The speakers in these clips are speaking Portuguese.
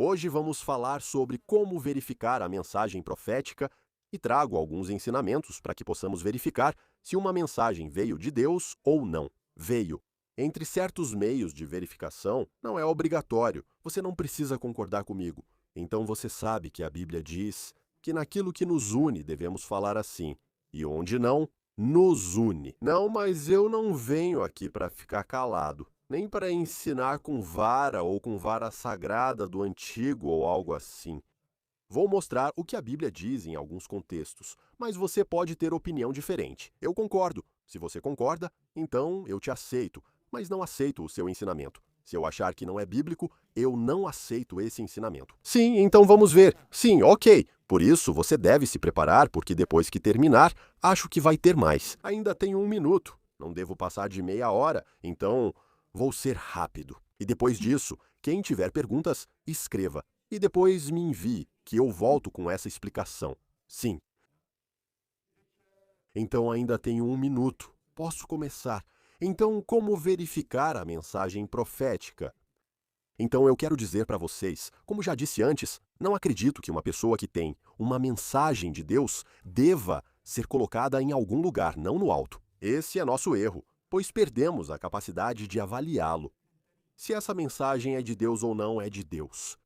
Hoje vamos falar sobre como verificar a mensagem profética e trago alguns ensinamentos para que possamos verificar se uma mensagem veio de Deus ou não. Veio. Entre certos meios de verificação, não é obrigatório, você não precisa concordar comigo. Então você sabe que a Bíblia diz que naquilo que nos une devemos falar assim, e onde não, nos une. Não, mas eu não venho aqui para ficar calado, nem para ensinar com vara ou com vara sagrada do antigo ou algo assim. Vou mostrar o que a Bíblia diz em alguns contextos, mas você pode ter opinião diferente. Eu concordo. Se você concorda, então eu te aceito, mas não aceito o seu ensinamento. Se eu achar que não é bíblico, eu não aceito esse ensinamento. Sim, então vamos ver. Sim, ok. Por isso, você deve se preparar, porque depois que terminar, acho que vai ter mais. Ainda tenho 1 minuto. Não devo passar de meia hora, então vou ser rápido. E depois disso, quem tiver perguntas, escreva. E depois me envie, que eu volto com essa explicação. Sim. Então ainda tenho 1 minuto. Posso começar. Então, como verificar a mensagem profética? Então eu quero dizer para vocês, como já disse antes, não acredito que uma pessoa que tem uma mensagem de Deus deva ser colocada em algum lugar, não no alto. Esse é nosso erro, pois perdemos a capacidade de avaliá-lo. Se essa mensagem é de Deus ou não é de Deus.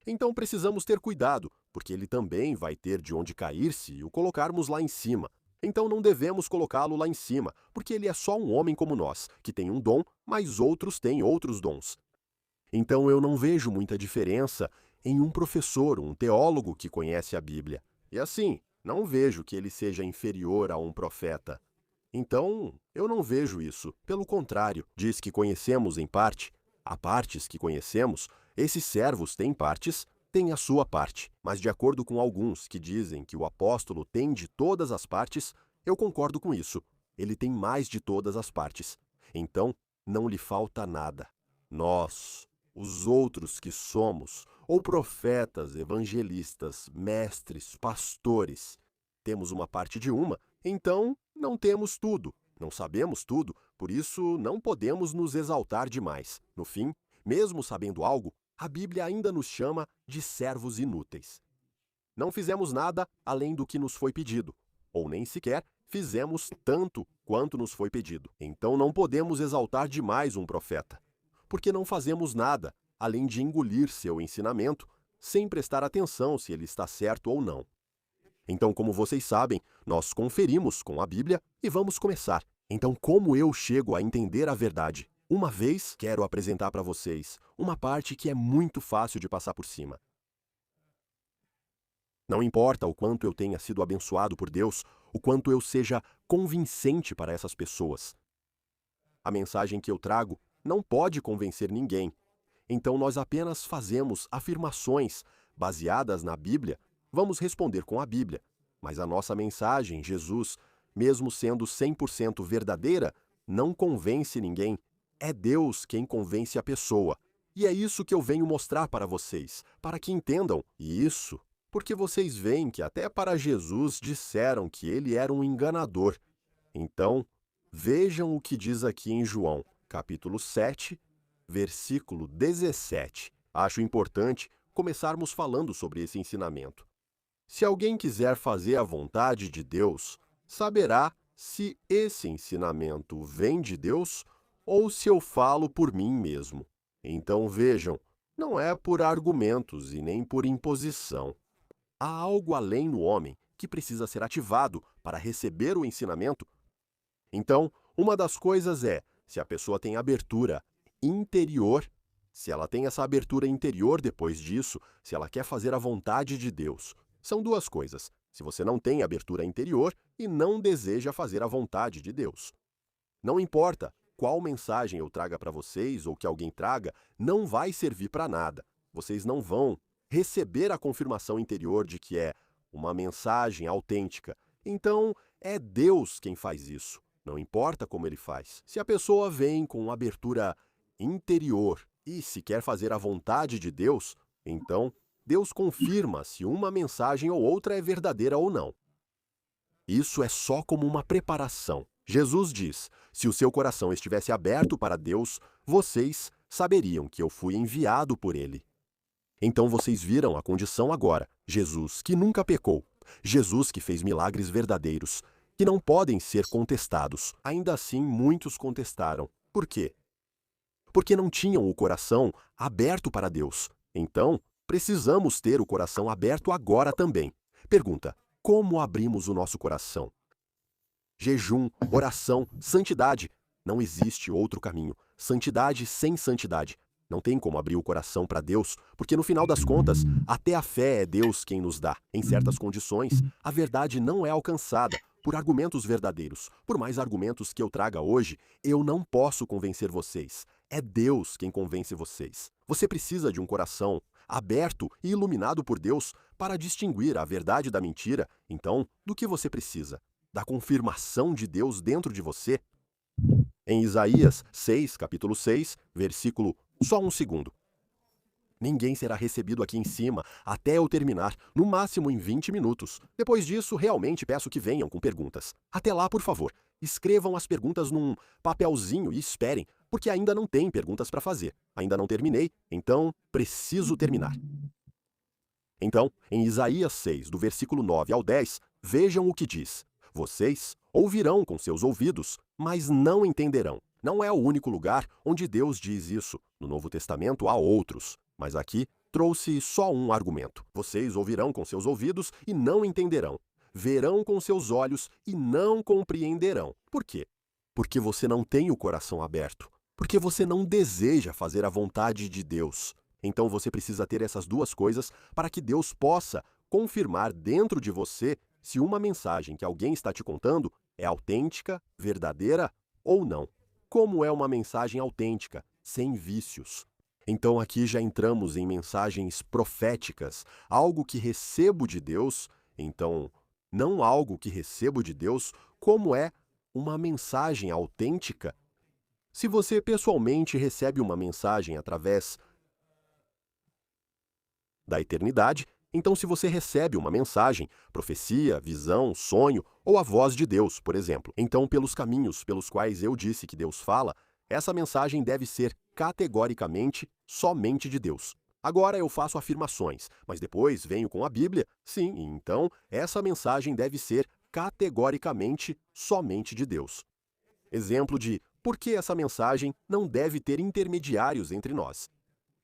Então precisamos ter cuidado, porque ele também vai ter de onde cair se o colocarmos lá em cima. Então não devemos colocá-lo lá em cima, porque ele é só um homem como nós, que tem um dom, mas outros têm outros dons. Então eu não vejo muita diferença em um professor, um teólogo que conhece a Bíblia. E assim, não vejo que ele seja inferior a um profeta. Então, eu não vejo isso. Pelo contrário, diz que conhecemos em parte. Há partes que conhecemos, esses servos têm partes, têm a sua parte. Mas de acordo com alguns que dizem que o apóstolo tem de todas as partes, eu concordo com isso. Ele tem mais de todas as partes. Então, não lhe falta nada. Nós, os outros que somos, ou profetas, evangelistas, mestres, pastores, temos uma parte de uma, então não temos tudo, não sabemos tudo, por isso não podemos nos exaltar demais. No fim, mesmo sabendo algo, a Bíblia ainda nos chama de servos inúteis. Não fizemos nada além do que nos foi pedido, ou nem sequer fizemos tanto quanto nos foi pedido. Então não podemos exaltar demais um profeta, porque não fazemos nada além de engolir seu ensinamento, sem prestar atenção se ele está certo ou não. Então, como vocês sabem, nós conferimos com a Bíblia e vamos começar. Então, como eu chego a entender a verdade? Uma vez, quero apresentar para vocês uma parte que é muito fácil de passar por cima. Não importa o quanto eu tenha sido abençoado por Deus, o quanto eu seja convincente para essas pessoas. A mensagem que eu trago não pode convencer ninguém. Então, nós apenas fazemos afirmações baseadas na Bíblia. Vamos responder com a Bíblia. Mas a nossa mensagem, Jesus, mesmo sendo 100% verdadeira, não convence ninguém. É Deus quem convence a pessoa. E é isso que eu venho mostrar para vocês, para que entendam. E isso porque vocês veem que até para Jesus disseram que ele era um enganador. Então, vejam o que diz aqui em João, capítulo 7, versículo 17. Acho importante começarmos falando sobre esse ensinamento. Se alguém quiser fazer a vontade de Deus, saberá se esse ensinamento vem de Deus ou se eu falo por mim mesmo. Então vejam, não é por argumentos e nem por imposição. Há algo além no homem que precisa ser ativado para receber o ensinamento. Então, uma das coisas é, se a pessoa tem abertura interior, se ela tem essa abertura interior depois disso, se ela quer fazer a vontade de Deus. São duas coisas. Se você não tem abertura interior e não deseja fazer a vontade de Deus. Não importa qual mensagem eu traga para vocês ou que alguém traga, não vai servir para nada. Vocês não vão receber a confirmação interior de que é uma mensagem autêntica. Então, é Deus quem faz isso. Não importa como ele faz. Se a pessoa vem com abertura interior e se quer fazer a vontade de Deus, então Deus confirma se uma mensagem ou outra é verdadeira ou não. Isso é só como uma preparação. Jesus diz: se o seu coração estivesse aberto para Deus, vocês saberiam que eu fui enviado por ele. Então vocês viram a condição agora. Jesus, que nunca pecou. Jesus que fez milagres verdadeiros, que não podem ser contestados. Ainda assim, muitos contestaram. Por quê? Porque não tinham o coração aberto para Deus. Então, precisamos ter o coração aberto agora também. Pergunta: como abrimos o nosso coração? Jejum, oração, santidade. Não existe outro caminho. Santidade sem santidade. Não tem como abrir o coração para Deus, porque no final das contas, até a fé é Deus quem nos dá. Em certas condições, a verdade não é alcançada por argumentos verdadeiros. Por mais argumentos que eu traga hoje, eu não posso convencer vocês. É Deus quem convence vocês. Você precisa de um coração aberto e iluminado por Deus para distinguir a verdade da mentira. Então, do que você precisa? Da confirmação de Deus dentro de você? Em Isaías 6, capítulo 6, versículo... Só um segundo. Ninguém será recebido aqui em cima até eu terminar, no máximo em 20 minutos. Depois disso, realmente peço que venham com perguntas. Até lá, por favor, escrevam as perguntas num papelzinho e esperem, porque ainda não tem perguntas para fazer. Ainda não terminei, então preciso terminar. Então, em Isaías 6, do versículo 9 ao 10, vejam o que diz. Vocês ouvirão com seus ouvidos, mas não entenderão. Não é o único lugar onde Deus diz isso. No Novo Testamento há outros, mas aqui trouxe só um argumento. Vocês ouvirão com seus ouvidos e não entenderão. Verão com seus olhos e não compreenderão. Por quê? Porque você não tem o coração aberto. Porque você não deseja fazer a vontade de Deus. Então você precisa ter essas duas coisas para que Deus possa confirmar dentro de você se uma mensagem que alguém está te contando é autêntica, verdadeira ou não. Como é uma mensagem autêntica, sem vícios? Então aqui já entramos em mensagens proféticas, algo que recebo de Deus, então não algo que recebo de Deus, como é uma mensagem autêntica? Se você pessoalmente recebe uma mensagem através da eternidade, então se você recebe uma mensagem, profecia, visão, sonho ou a voz de Deus, por exemplo, então pelos caminhos pelos quais eu disse que Deus fala, essa mensagem deve ser categoricamente somente de Deus. Agora eu faço afirmações, mas depois venho com a Bíblia, sim, então essa mensagem deve ser categoricamente somente de Deus. Exemplo de por que essa mensagem não deve ter intermediários entre nós.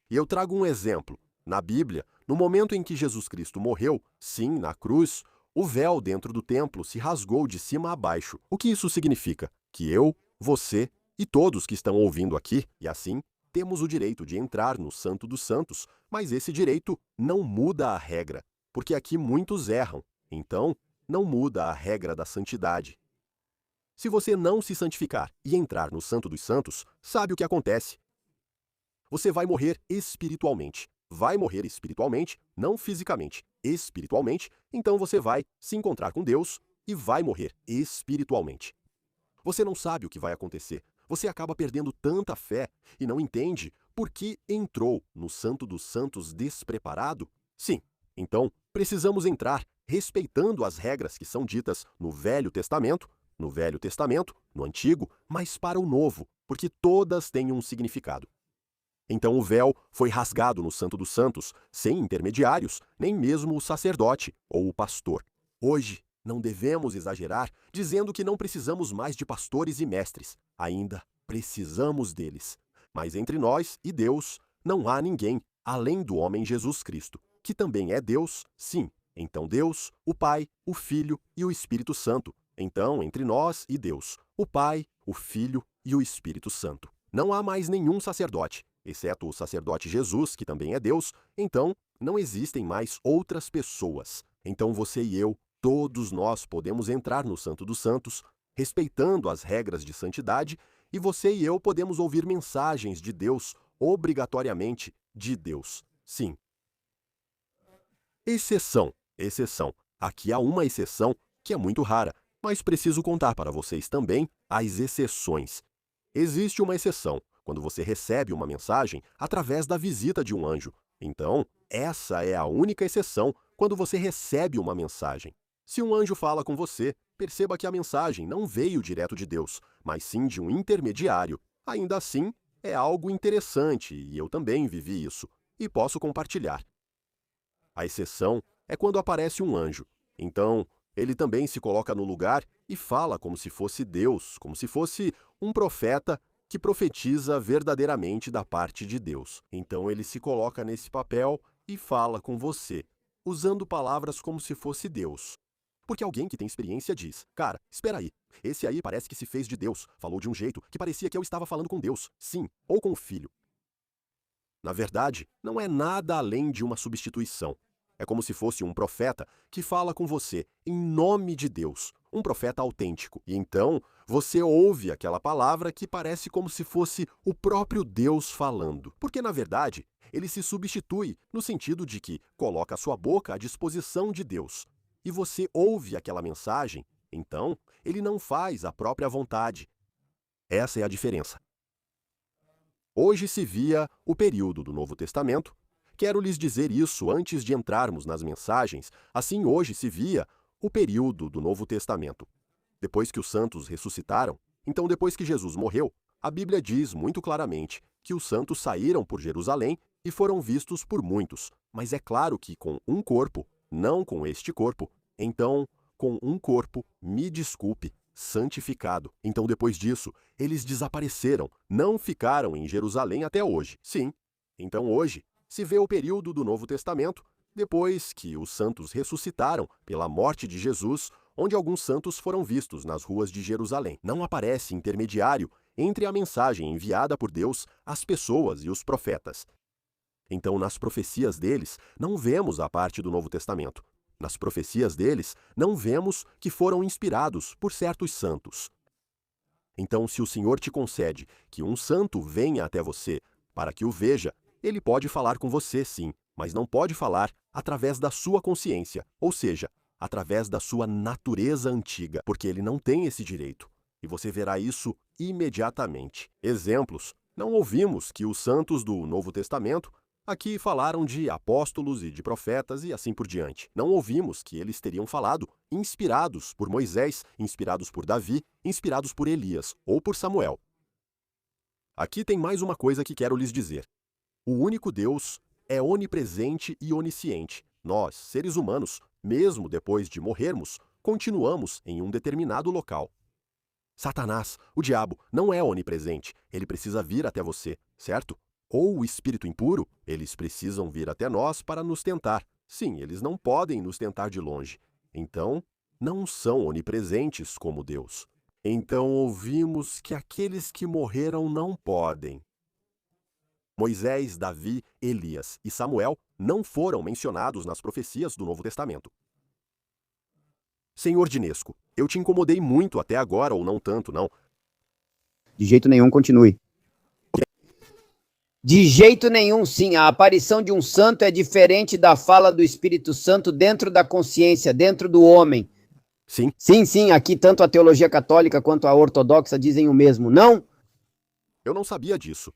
E eu trago um exemplo. Na Bíblia, no momento em que Jesus Cristo morreu, sim, na cruz, o véu dentro do templo se rasgou de cima a baixo. O que isso significa? Que eu, você e todos que estão ouvindo aqui, e assim, temos o direito de entrar no Santo dos Santos, mas esse direito não muda a regra, porque aqui muitos erram. Então, não muda a regra da santidade. Se você não se santificar e entrar no Santo dos Santos, sabe o que acontece? Você vai morrer espiritualmente. Vai morrer espiritualmente, não fisicamente, espiritualmente, então você vai se encontrar com Deus e vai morrer espiritualmente. Você não sabe o que vai acontecer. Você acaba perdendo tanta fé e não entende por que entrou no Santo dos Santos despreparado? Sim, então precisamos entrar respeitando as regras que são ditas no Velho Testamento, no Antigo, mas para o Novo, porque todas têm um significado. Então o véu foi rasgado no Santo dos Santos, sem intermediários, nem mesmo o sacerdote ou o pastor. Hoje, não devemos exagerar dizendo que não precisamos mais de pastores e mestres. Ainda precisamos deles. Mas entre nós e Deus não há ninguém além do homem Jesus Cristo, que também é Deus, sim. Então Deus, o Pai, o Filho e o Espírito Santo. Então, entre nós e Deus, o Pai, o Filho e o Espírito Santo. Não há mais nenhum sacerdote. Exceto o sacerdote Jesus, que também é Deus, então não existem mais outras pessoas. Então você e eu, todos nós podemos entrar no Santo dos Santos, respeitando as regras de santidade, e você e eu podemos ouvir mensagens de Deus, obrigatoriamente de Deus. Sim. Exceção. Aqui há uma exceção que é muito rara, mas preciso contar para vocês também as exceções. Existe uma exceção quando você recebe uma mensagem através da visita de um anjo. Então, essa é a única exceção quando você recebe uma mensagem. Se um anjo fala com você, perceba que a mensagem não veio direto de Deus, mas sim de um intermediário. Ainda assim, é algo interessante e eu também vivi isso. e posso compartilhar. A exceção é quando aparece um anjo. Então, ele também se coloca no lugar e fala como se fosse Deus, como se fosse um profeta que profetiza verdadeiramente da parte de Deus. Então, ele se coloca nesse papel e fala com você, usando palavras como se fosse Deus. Porque alguém que tem experiência diz, cara, espera aí, esse aí parece que se fez de Deus, falou de um jeito que parecia que eu estava falando com Deus, sim, ou com o Filho. Na verdade, não é nada além de uma substituição. É como se fosse um profeta que fala com você em nome de Deus, um profeta autêntico. E então, você ouve aquela palavra que parece como se fosse o próprio Deus falando. Porque, na verdade, ele se substitui no sentido de que coloca a sua boca à disposição de Deus. E você ouve aquela mensagem, então, ele não faz a própria vontade. Essa é a diferença. Hoje se via o período do Novo Testamento. Quero lhes dizer isso antes de entrarmos nas mensagens. Assim, hoje se via o período do Novo Testamento. Depois que os santos ressuscitaram, então depois que Jesus morreu, a Bíblia diz muito claramente que os santos saíram por Jerusalém e foram vistos por muitos. Mas é claro que com um corpo, não com este corpo. Então, com um corpo, me desculpe, santificado. Então, depois disso, eles desapareceram, não ficaram em Jerusalém até hoje. Sim. Então, hoje, se vê o período do Novo Testamento, depois que os santos ressuscitaram pela morte de Jesus, onde alguns santos foram vistos nas ruas de Jerusalém. Não aparece intermediário entre a mensagem enviada por Deus às pessoas e os profetas. Então, nas profecias deles, não vemos a parte do Novo Testamento. Nas profecias deles, não vemos que foram inspirados por certos santos. Então, se o Senhor te concede que um santo venha até você para que o veja, ele pode falar com você, sim, mas não pode falar através da sua consciência, ou seja, através da sua natureza antiga, porque ele não tem esse direito. E você verá isso imediatamente. Exemplos. Não ouvimos que os santos do Novo Testamento aqui falaram de apóstolos e de profetas e assim por diante. Não ouvimos que eles teriam falado inspirados por Moisés, inspirados por Davi, inspirados por Elias ou por Samuel. Aqui tem mais uma coisa que quero lhes dizer. O único Deus é onipresente e onisciente. Nós, seres humanos, mesmo depois de morrermos, continuamos em um determinado local. Satanás, o diabo, não é onipresente. Ele precisa vir até você, certo? Ou o espírito impuro, eles precisam vir até nós para nos tentar. Sim, eles não podem nos tentar de longe. Então, não são onipresentes como Deus. Então ouvimos que aqueles que morreram não podem. Moisés, Davi, Elias e Samuel não foram mencionados nas profecias do Novo Testamento. Senhor Dinesco, eu te incomodei muito até agora ou não tanto, não? De jeito nenhum, continue. De jeito nenhum, sim. A aparição de um santo é diferente da fala do Espírito Santo dentro da consciência, dentro do homem. Sim. Sim. Aqui tanto a teologia católica quanto a ortodoxa dizem o mesmo, não? Eu não sabia disso.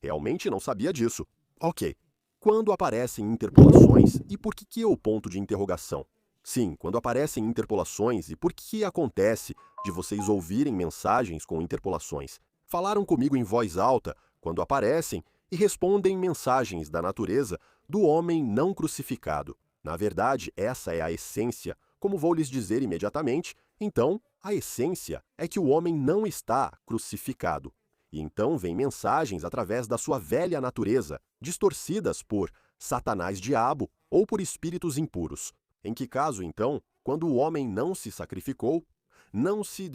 Realmente não sabia disso. Ok. Quando aparecem interpolações, e por que o ponto de interrogação? Sim, quando aparecem interpolações, e por que acontece de vocês ouvirem mensagens com interpolações? Falaram comigo em voz alta quando aparecem e respondem mensagens da natureza do homem não crucificado. Na verdade, essa é a essência, como vou lhes dizer imediatamente. Então, a essência é que o homem não está crucificado. E então vem mensagens através da sua velha natureza, distorcidas por Satanás diabo ou por espíritos impuros. Em que caso, então, quando o homem não se sacrificou, não se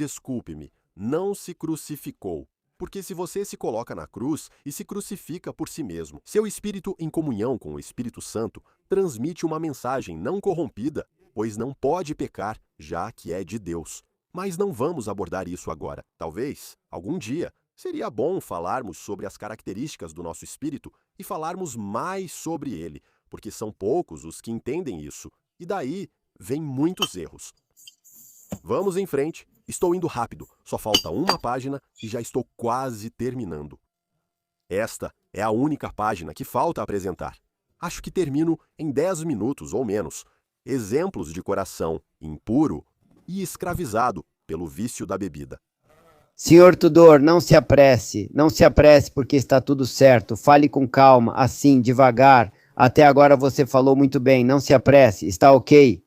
crucificou. Porque se você se coloca na cruz e se crucifica por si mesmo, seu espírito em comunhão com o Espírito Santo transmite uma mensagem não corrompida, pois não pode pecar, já que é de Deus. Mas não vamos abordar isso agora. Talvez, algum dia, seria bom falarmos sobre as características do nosso espírito e falarmos mais sobre ele, porque são poucos os que entendem isso, e daí vem muitos erros. Vamos em frente. Estou indo rápido, só falta uma página e já estou quase terminando. Esta é a única página que falta apresentar. Acho que termino em 10 minutos ou menos. Exemplos de coração impuro e escravizado pelo vício da bebida. Senhor Tudor, não se apresse, não se apresse porque está tudo certo. Fale com calma, assim, devagar. Até agora você falou muito bem, não se apresse, está ok?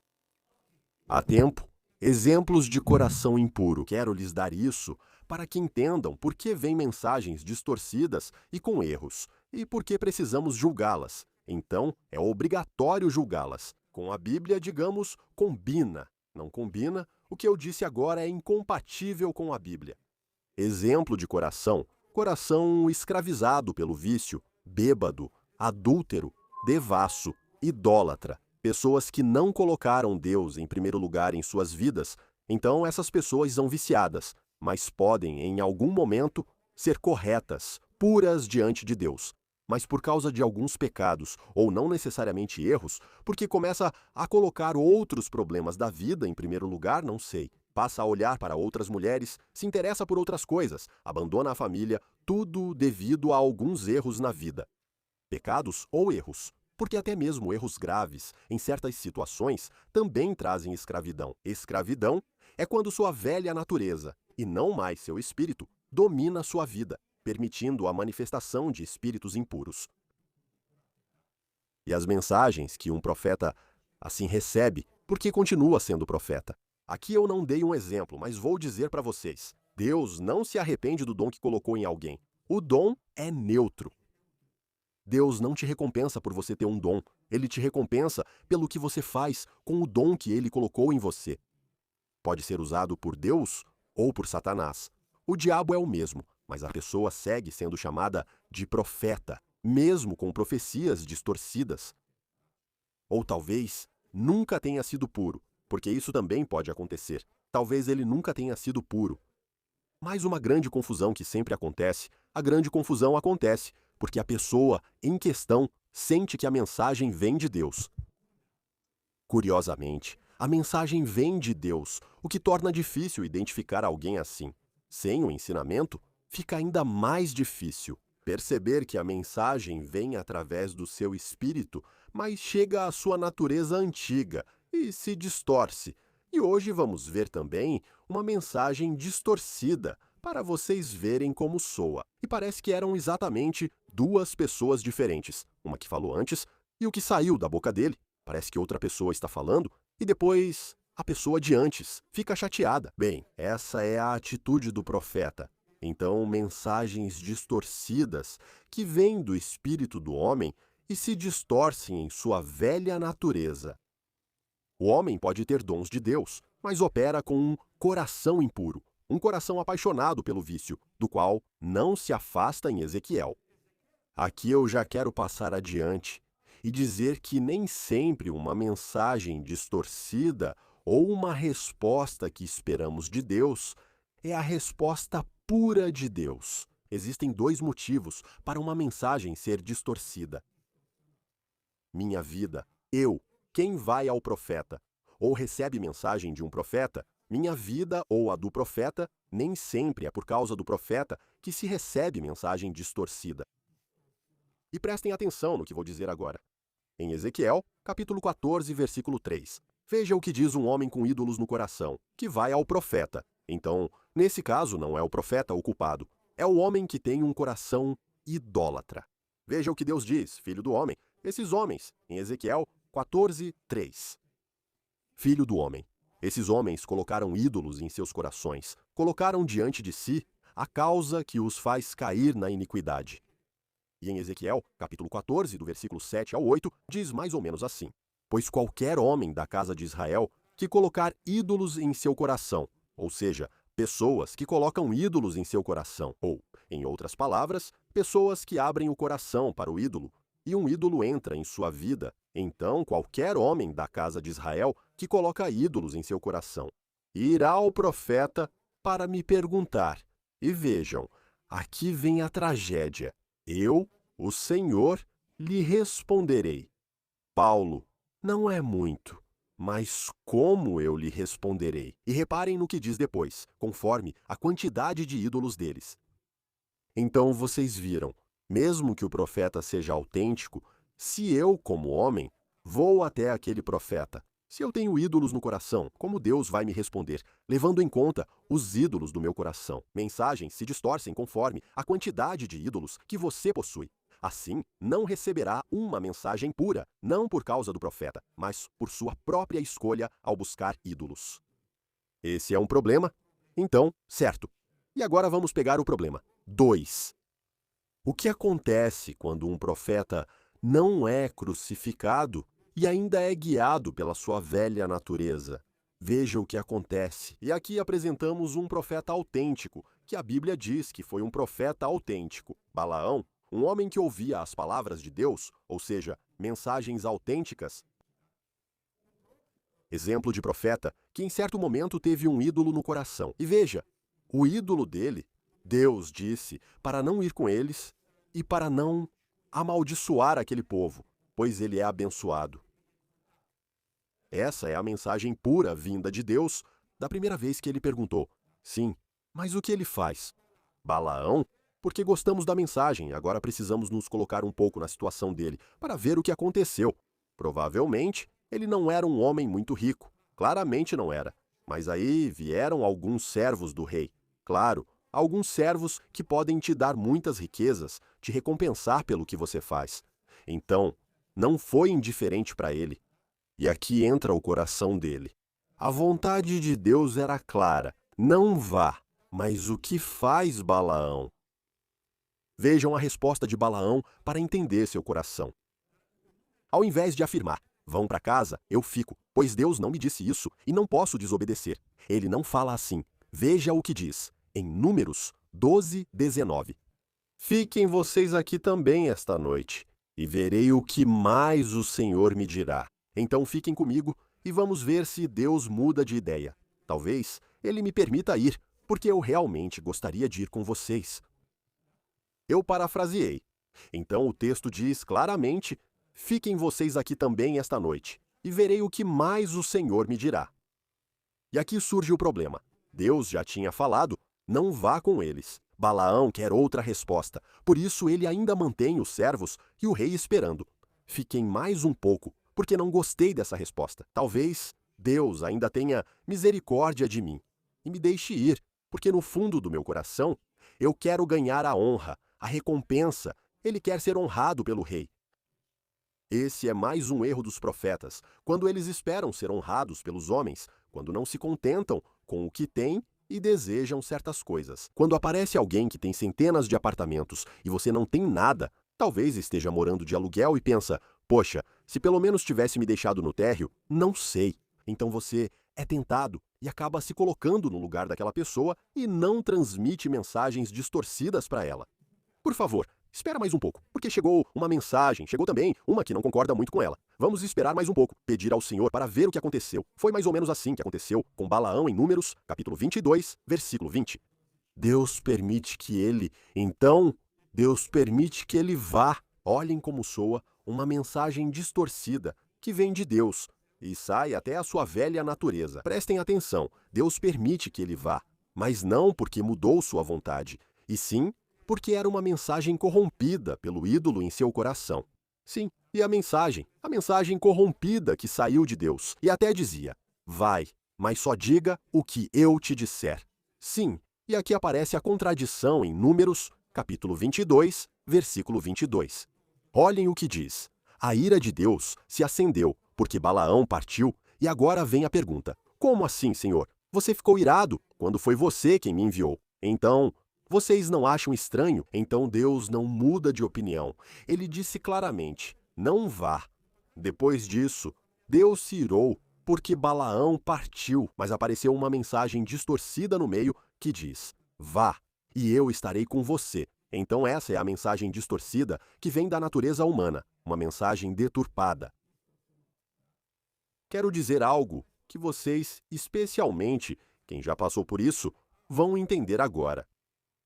Há tempo, exemplos de coração impuro. Quero lhes dar isso para que entendam por que vêm mensagens distorcidas e com erros, e por que precisamos julgá-las. Então, é obrigatório julgá-las. Com a Bíblia, digamos, combina. Não combina, o que eu disse agora é incompatível com a Bíblia. Exemplo de coração: coração escravizado pelo vício, bêbado, adúltero, devasso, idólatra. Pessoas que não colocaram Deus em primeiro lugar em suas vidas, então essas pessoas são viciadas, mas podem, em algum momento, ser corretas, puras diante de Deus. Mas por causa de alguns pecados, ou não necessariamente erros, porque começa a colocar outros problemas da vida em primeiro lugar, não sei. Passa a olhar para outras mulheres, se interessa por outras coisas, abandona a família, tudo devido a alguns erros na vida. Pecados ou erros, porque até mesmo erros graves, em certas situações, também trazem escravidão. Escravidão é quando sua velha natureza, e não mais seu espírito, domina sua vida, permitindo a manifestação de espíritos impuros. E as mensagens que um profeta assim recebe, porque continua sendo profeta. Aqui eu não dei um exemplo, mas vou dizer para vocês. Deus não se arrepende do dom que colocou em alguém. O dom é neutro. Deus não te recompensa por você ter um dom. Ele te recompensa pelo que você faz com o dom que ele colocou em você. Pode ser usado por Deus ou por Satanás. O diabo é o mesmo, mas a pessoa segue sendo chamada de profeta, mesmo com profecias distorcidas. Ou talvez nunca tenha sido puro, porque isso também pode acontecer. Talvez ele nunca tenha sido puro. Mais uma grande confusão que sempre acontece. A grande confusão acontece porque a pessoa em questão sente que a mensagem vem de Deus. Curiosamente, a mensagem vem de Deus, o que torna difícil identificar alguém assim. Sem o ensinamento, fica ainda mais difícil perceber que a mensagem vem através do seu espírito, mas chega à sua natureza antiga e se distorce. E hoje vamos ver também uma mensagem distorcida, para vocês verem como soa. E parece que eram exatamente duas pessoas diferentes, uma que falou antes e o que saiu da boca dele. Parece que outra pessoa está falando e depois a pessoa de antes fica chateada. Bem, essa é a atitude do profeta. Então, mensagens distorcidas que vêm do espírito do homem e se distorcem em sua velha natureza. O homem pode ter dons de Deus, mas opera com um coração impuro, um coração apaixonado pelo vício, do qual não se afasta em Ezequiel. Aqui eu já quero passar adiante e dizer que nem sempre uma mensagem distorcida ou uma resposta que esperamos de Deus é a resposta pura de Deus. Existem dois motivos para uma mensagem ser distorcida. Minha vida, quem vai ao profeta, ou recebe mensagem de um profeta, minha vida ou a do profeta, nem sempre é por causa do profeta que se recebe mensagem distorcida. E prestem atenção no que vou dizer agora. Em Ezequiel, capítulo 14, versículo 3. Veja o que diz um homem com ídolos no coração, que vai ao profeta. Então, nesse caso, não é o profeta o culpado, é o homem que tem um coração idólatra. Veja o que Deus diz, filho do homem. Esses homens, em Ezequiel 14, 3. Filho do homem. Esses homens colocaram ídolos em seus corações, colocaram diante de si a causa que os faz cair na iniquidade. E em Ezequiel, capítulo 14, do versículo 7 ao 8, diz mais ou menos assim: Pois qualquer homem da casa de Israel que colocar ídolos em seu coração, ou seja, pessoas que colocam ídolos em seu coração, ou, em outras palavras, pessoas que abrem o coração para o ídolo, e um ídolo entra em sua vida, então qualquer homem da casa de Israel que coloca ídolos em seu coração irá ao profeta para me perguntar. E vejam, aqui vem a tragédia. Eu, o Senhor, lhe responderei. Paulo, não é muito, mas como eu lhe responderei? E reparem no que diz depois, conforme a quantidade de ídolos deles. Então vocês viram, mesmo que o profeta seja autêntico, se eu, como homem, vou até aquele profeta, Se eu tenho ídolos no coração, como Deus vai me responder, levando em conta os ídolos do meu coração? Mensagens se distorcem conforme a quantidade de ídolos que você possui. Assim, não receberá uma mensagem pura, não por causa do profeta, mas por sua própria escolha ao buscar ídolos. Esse é um problema? Então, certo. E agora vamos pegar o problema 2. O que acontece quando um profeta não é crucificado e ainda é guiado pela sua velha natureza? Veja o que acontece. E aqui apresentamos um profeta autêntico, que a Bíblia diz que foi um profeta autêntico. Balaão, um homem que ouvia as palavras de Deus, ou seja, mensagens autênticas. Exemplo de profeta que em certo momento teve um ídolo no coração. E veja, o ídolo dele, Deus disse para não ir com eles e para não amaldiçoar aquele povo, pois ele é abençoado. Essa é a mensagem pura vinda de Deus da primeira vez que ele perguntou. Sim, mas o que ele faz? Balaão? Porque gostamos da mensagem, agora precisamos nos colocar um pouco na situação dele para ver o que aconteceu. Provavelmente, ele não era um homem muito rico. Claramente não era. Mas aí vieram alguns servos do rei. Claro, alguns servos que podem te dar muitas riquezas, te recompensar pelo que você faz. Então, não foi indiferente para ele. E aqui entra o coração dele. A vontade de Deus era clara. Não vá. Mas o que faz Balaão? Vejam a resposta de Balaão para entender seu coração. Ao invés de afirmar, vão para casa, eu fico, pois Deus não me disse isso e não posso desobedecer. Ele não fala assim. Veja o que diz, em Números 12:19. Fiquem vocês aqui também esta noite, e verei o que mais o Senhor me dirá. Então fiquem comigo e vamos ver se Deus muda de ideia. Talvez ele me permita ir, porque eu realmente gostaria de ir com vocês. Eu parafraseei. Então o texto diz claramente: fiquem vocês aqui também esta noite, e verei o que mais o Senhor me dirá. E aqui surge o problema. Deus já tinha falado, não vá com eles. Balaão quer outra resposta, por isso ele ainda mantém os servos e o rei esperando. Fiquem mais um pouco, porque não gostei dessa resposta. Talvez Deus ainda tenha misericórdia de mim e me deixe ir, porque no fundo do meu coração eu quero ganhar a honra, a recompensa. Ele quer ser honrado pelo rei. Esse é mais um erro dos profetas, quando eles esperam ser honrados pelos homens, quando não se contentam com o que têm e desejam certas coisas. Quando aparece alguém que tem centenas de apartamentos e você não tem nada, talvez esteja morando de aluguel e pensa, poxa, se pelo menos tivesse me deixado no térreo, não sei. Então você é tentado e acaba se colocando no lugar daquela pessoa e não transmite mensagens distorcidas para ela. Por favor, espera mais um pouco, porque chegou uma mensagem, chegou também uma que não concorda muito com ela. Vamos esperar mais um pouco, pedir ao Senhor para ver o que aconteceu. Foi mais ou menos assim que aconteceu com Balaão em Números, capítulo 22, versículo 20. Deus permite que Deus permite que ele vá. Olhem como soa uma mensagem distorcida que vem de Deus e sai até a sua velha natureza. Prestem atenção, Deus permite que ele vá, mas não porque mudou sua vontade, e sim porque era uma mensagem corrompida pelo ídolo em seu coração. Sim, e a mensagem corrompida que saiu de Deus, e até dizia, vai, mas só diga o que eu te disser. Sim, e aqui aparece a contradição em Números, capítulo 22, versículo 22. Olhem o que diz. A ira de Deus se acendeu, porque Balaão partiu, e agora vem a pergunta, como assim, Senhor? Você ficou irado quando foi você quem me enviou. Então, vocês não acham estranho? Então Deus não muda de opinião. Ele disse claramente, não vá. Depois disso, Deus se irou porque Balaão partiu, mas apareceu uma mensagem distorcida no meio que diz, vá, e eu estarei com você. Então essa é a mensagem distorcida que vem da natureza humana, uma mensagem deturpada. Quero dizer algo que vocês, especialmente quem já passou por isso, vão entender agora.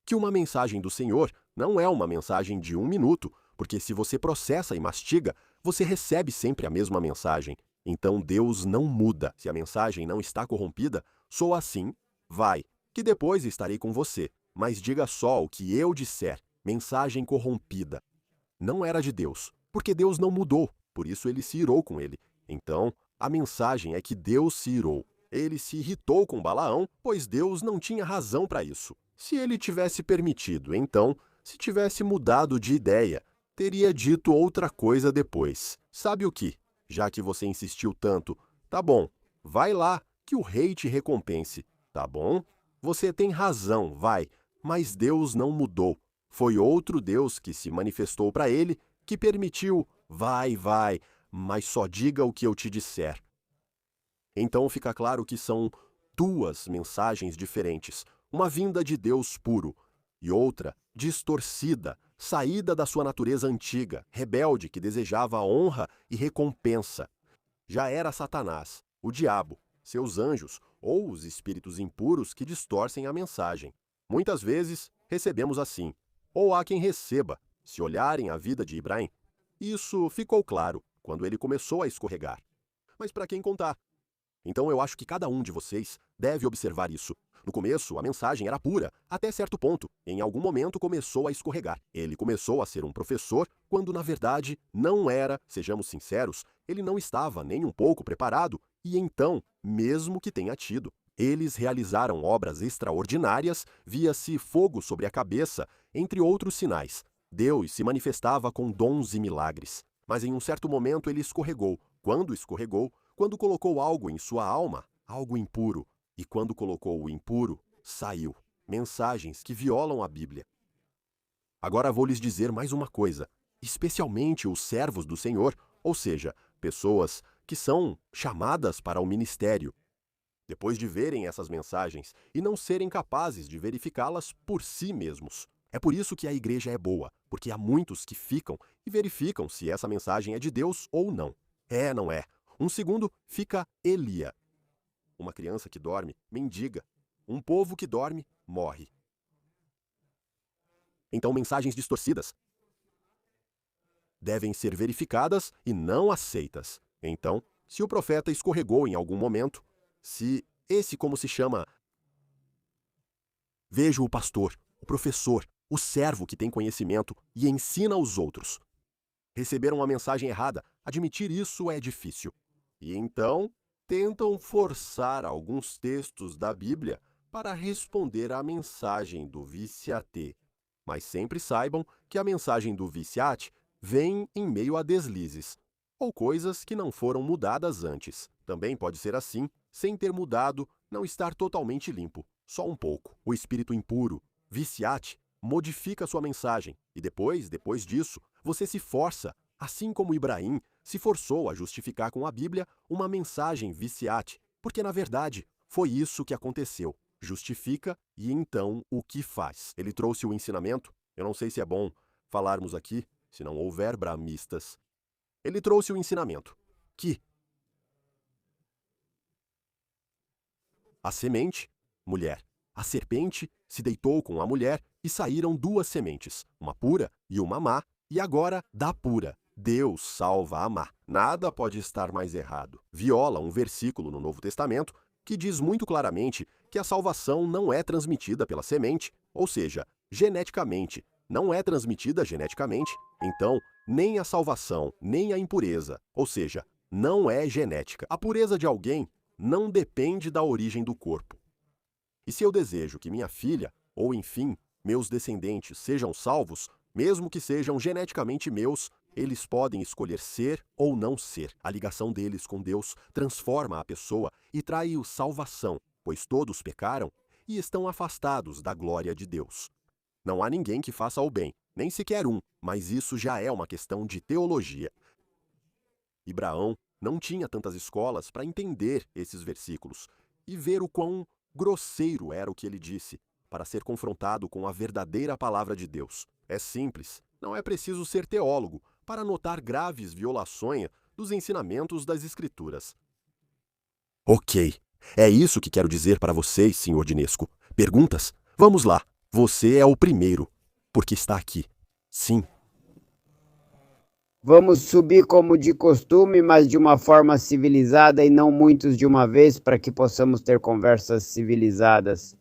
Que uma mensagem do Senhor não é uma mensagem de 1 minuto, porque se você processa e mastiga, você recebe sempre a mesma mensagem. Então Deus não muda. Se a mensagem não está corrompida, sou assim, vai, que depois estarei com você. Mas diga só o que eu disser, mensagem corrompida. Não era de Deus, porque Deus não mudou, por isso ele se irou com ele. Então, A mensagem é que Deus se irou. Ele se irritou com Balaão, pois Deus não tinha razão para isso. Se ele tivesse permitido, então, se tivesse mudado de ideia, teria dito outra coisa depois. Sabe o que? Já que você insistiu tanto, tá bom, vai lá, que o rei te recompense. Tá bom? Você tem razão, vai, mas Deus não mudou. Foi outro Deus que se manifestou para ele, que permitiu, vai, mas só diga o que eu te disser. Então fica claro que são duas mensagens diferentes, uma vinda de Deus puro e outra distorcida, saída da sua natureza antiga, rebelde que desejava honra e recompensa. Já era Satanás, o diabo, seus anjos ou os espíritos impuros que distorcem a mensagem. Muitas vezes recebemos assim, ou há quem receba, se olharem a vida de Ibrahim. Isso ficou claro quando ele começou a escorregar. Mas para quem contar? Então eu acho que cada um de vocês deve observar isso. No começo, a mensagem era pura, até certo ponto. Em algum momento começou a escorregar. Ele começou a ser um professor, quando na verdade não era, sejamos sinceros, ele não estava nem um pouco preparado, e então, mesmo que tenha tido. Eles realizaram obras extraordinárias, via-se fogo sobre a cabeça, entre outros sinais. Deus se manifestava com dons e milagres. Mas em um certo momento ele escorregou. Quando escorregou, quando colocou algo em sua alma, algo impuro. E quando colocou o impuro, saiu. Mensagens que violam a Bíblia. Agora vou lhes dizer mais uma coisa. Especialmente os servos do Senhor, ou seja, pessoas que são chamadas para o ministério. Depois de verem essas mensagens e não serem capazes de verificá-las por si mesmos. É por isso que a igreja é boa, porque há muitos que ficam e verificam se essa mensagem é de Deus ou não. É, não é. Um segundo fica Elia. Uma criança que dorme, mendiga. Um povo que dorme, morre. Então, mensagens distorcidas devem ser verificadas e não aceitas. Então, se o profeta escorregou em algum momento, se esse, como se chama, veja o pastor, o professor, o servo que tem conhecimento e ensina aos outros. Receberam uma mensagem errada, admitir isso é difícil. E então, tentam forçar alguns textos da Bíblia para responder à mensagem do viciate. Mas sempre saibam que a mensagem do viciate vem em meio a deslizes, ou coisas que não foram mudadas antes. Também pode ser assim, sem ter mudado, não estar totalmente limpo, só um pouco. O espírito impuro, viciate, modifica sua mensagem, e depois disso, você se força, assim como Ibrahim se forçou a justificar com a Bíblia uma mensagem viciate, porque na verdade foi isso que aconteceu. Justifica e então o que faz? Ele trouxe o ensinamento, eu não sei se é bom falarmos aqui, se não houver brahmistas. Ele trouxe o ensinamento, que a semente, mulher, a serpente se deitou com a mulher e saíram duas sementes, uma pura e uma má, e agora da pura. Deus salva a má. Nada pode estar mais errado. Viola um versículo no Novo Testamento que diz muito claramente que a salvação não é transmitida pela semente, ou seja, geneticamente. Não é transmitida geneticamente, então nem a salvação, nem a impureza, ou seja, não é genética. A pureza de alguém não depende da origem do corpo. E se eu desejo que minha filha, ou enfim, meus descendentes sejam salvos, mesmo que sejam geneticamente meus, eles podem escolher ser ou não ser. A ligação deles com Deus transforma a pessoa e trai-o salvação, pois todos pecaram e estão afastados da glória de Deus. Não há ninguém que faça o bem, nem sequer um, mas isso já é uma questão de teologia. Ibraão não tinha tantas escolas para entender esses versículos e ver o quão grosseiro era o que ele disse, para ser confrontado com a verdadeira palavra de Deus. É simples, não é preciso ser teólogo para notar graves violações dos ensinamentos das Escrituras. Ok, é isso que quero dizer para vocês, Sr. Dinesco. Perguntas? Vamos lá, você é o primeiro, porque está aqui. Sim. Vamos subir como de costume, mas de uma forma civilizada e não muitos de uma vez, para que possamos ter conversas civilizadas.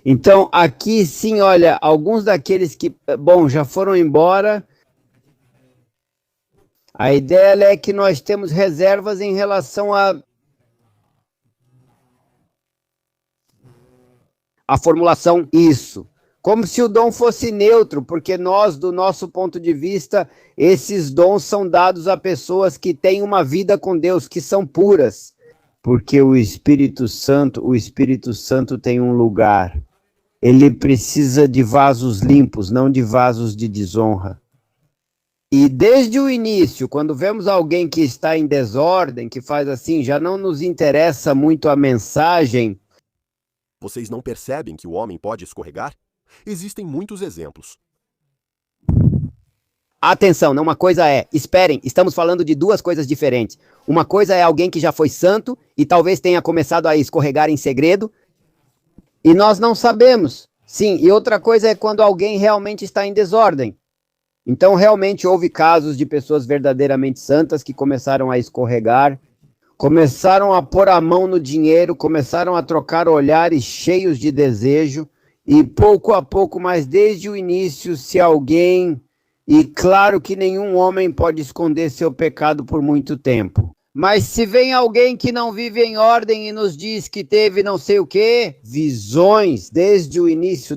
Então, aqui sim, olha, alguns daqueles que, bom, já foram embora. A ideia é que nós temos reservas em relação a formulação isso. Como se o dom fosse neutro, porque nós, do nosso ponto de vista, esses dons são dados a pessoas que têm uma vida com Deus, que são puras. Porque o Espírito Santo tem um lugar. Ele precisa de vasos limpos, não de vasos de desonra. E desde o início, quando vemos alguém que está em desordem, que faz assim, já não nos interessa muito a mensagem. Vocês não percebem que o homem pode escorregar? Existem muitos exemplos. Atenção, não, uma coisa é, esperem, estamos falando de duas coisas diferentes. Uma coisa é alguém que já foi santo e talvez tenha começado a escorregar em segredo, e nós não sabemos. Sim, e outra coisa é quando alguém realmente está em desordem. Então, realmente houve casos de pessoas verdadeiramente santas que começaram a escorregar, começaram a pôr a mão no dinheiro, começaram a trocar olhares cheios de desejo, e pouco a pouco, mas desde o início, se alguém... E claro que nenhum homem pode esconder seu pecado por muito tempo. Mas se vem alguém que não vive em ordem e nos diz que teve não sei o quê, visões desde o início,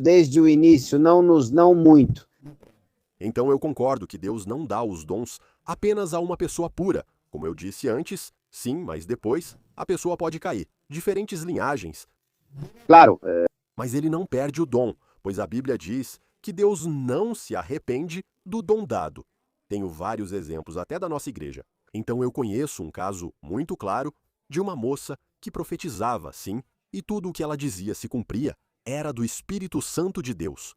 não muito. Então eu concordo que Deus não dá os dons apenas a uma pessoa pura. Como eu disse antes, sim, mas depois a pessoa pode cair. Diferentes linhagens. Claro. Mas ele não perde o dom, pois a Bíblia diz que Deus não se arrepende do dom dado. Tenho vários exemplos até da nossa igreja. Então eu conheço um caso muito claro de uma moça que profetizava, sim, e tudo o que ela dizia se cumpria era do Espírito Santo de Deus.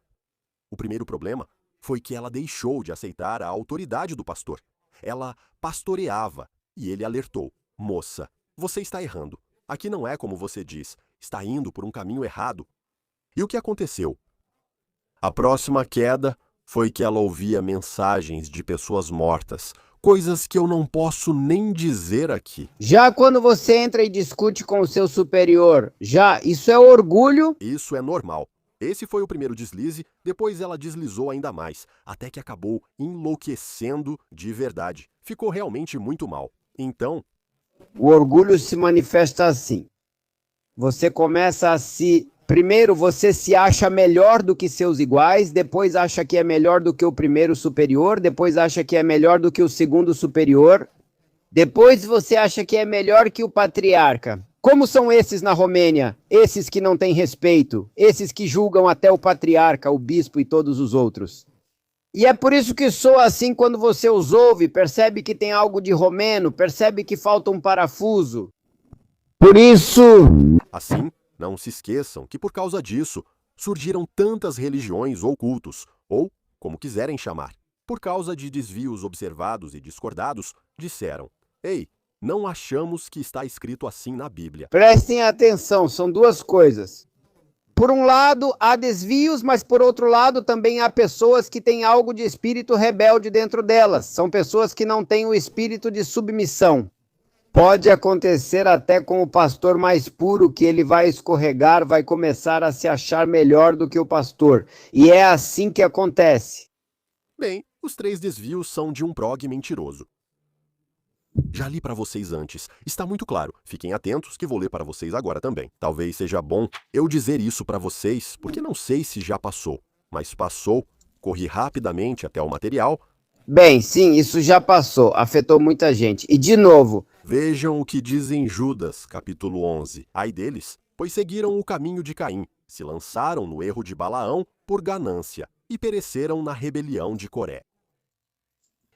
O primeiro problema foi que ela deixou de aceitar a autoridade do pastor. Ela pastoreava e ele alertou: moça, você está errando. Aqui não é como você diz, está indo por um caminho errado. E o que aconteceu? A próxima queda foi que ela ouvia mensagens de pessoas mortas, coisas que eu não posso nem dizer aqui. Já quando você entra e discute com o seu superior, isso é orgulho? Isso é normal. Esse foi o primeiro deslize, depois ela deslizou ainda mais, até que acabou enlouquecendo de verdade. Ficou realmente muito mal. Então... O orgulho se manifesta assim. Você começa a se... Primeiro, você se acha melhor do que seus iguais, depois acha que é melhor do que o primeiro superior, depois acha que é melhor do que o segundo superior, depois você acha que é melhor que o patriarca. Como são esses na Romênia? Esses que não têm respeito, esses que julgam até o patriarca, o bispo e todos os outros. E é por isso que soa assim quando você os ouve, percebe que tem algo de romeno, percebe que falta um parafuso. Por isso... Assim, não se esqueçam que por causa disso surgiram tantas religiões ou cultos, ou como quiserem chamar. Por causa de desvios observados e discordados, disseram: ei, não achamos que está escrito assim na Bíblia. Prestem atenção, são duas coisas. Por um lado, há desvios, mas por outro lado também há pessoas que têm algo de espírito rebelde dentro delas. São pessoas que não têm o espírito de submissão. Pode acontecer até com o pastor mais puro, que ele vai escorregar, vai começar a se achar melhor do que o pastor. E é assim que acontece. Bem, os 3 desvios são de um prog mentiroso. Já li para vocês antes, está muito claro. Fiquem atentos que vou ler para vocês agora também. Talvez seja bom eu dizer isso para vocês, porque não sei se já passou. Mas passou, corri rapidamente até o material. Bem, sim, isso já passou, afetou muita gente. E de novo... Vejam o que diz em Judas, capítulo 11. Ai deles, pois seguiram o caminho de Caim, se lançaram no erro de Balaão por ganância e pereceram na rebelião de Coré.